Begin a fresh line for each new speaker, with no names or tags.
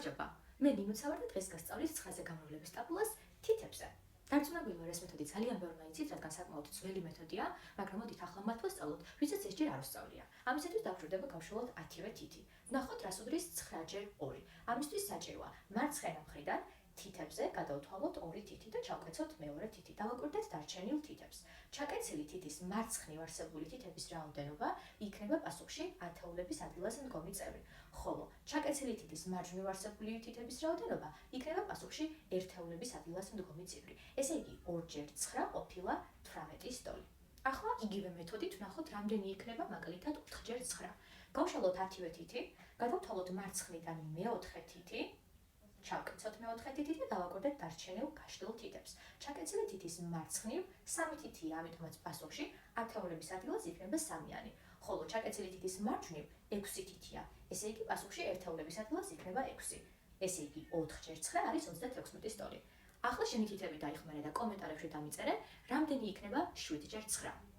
გამარჯობა. მე ნინუცა ვარ და დღეს გასწავლის 9-ზე გამოვლების ტაბულას თითებზე. დარწმუნებული ვარ, ეს მეთოდი ძალიან ბევრმა იცით, რადგან საკმაოდ ძველი მეთოდია, მაგრამ მოდით ახლა მათ ვასწავლოთ, ვისაც ესჯერ არ უსწავლია. ამისათვის დავშვებდება გავშალოთ 10-ვე თითი. ვნახოთ, რას უდრის 9-ჯერ 2. ამისთვის საჭიროა მარცხენა მხრიდან თითებზე გადავთვალოთ 2 თითი და ჩავკეცოთ მეორე თითი. დავაკვირდეთ დარჩენილ თითებს. ჩაკეცილი თითის მარცხნივ არსებული თითების რაოდენობა იქნება პასუხში ათეულების ადგილას მდგომი წევრი, ხოლო ჩაკეცილი თითის მარჯვნივ არსებული თითების რაოდენობა იქნება პასუხში ერთეულების ადგილას მდგომი ციფრი. ესე იგი 2-ჯერ 9 ყოფილა 18-ის ტოლი. ახლა იგივე მეთოდით ვნახოთ, რამდენი იქნება მაგალითად 4-ჯერ 9. გავშალოთ 10-ვე თითი, გადავთვალოთ მარცხნიდან მეოთხე თითი. ჩავკეცოთ მეოთხე თითი და დავაკვირდეთ დარჩენილ გაშლილ თითებს. ჩაკეცილი თითის მარცხნივ 3 თითია, ამიტომაც პასუხში ათეულების ადგილას იქნება 3-იანი, ხოლო ჩაკეცილი თითის მარჯვნივ 6 თითია, ესე იგი პასუხში ერთეულების ადგილას იქნება 6. ესე იგი 4-ჯერ 9 არის 36-ის ტოლი. ახლა შენი თითები დაიხმარე და კომენტარებში დამიწერე, რამდენი იქნება 7-ჯერ 9.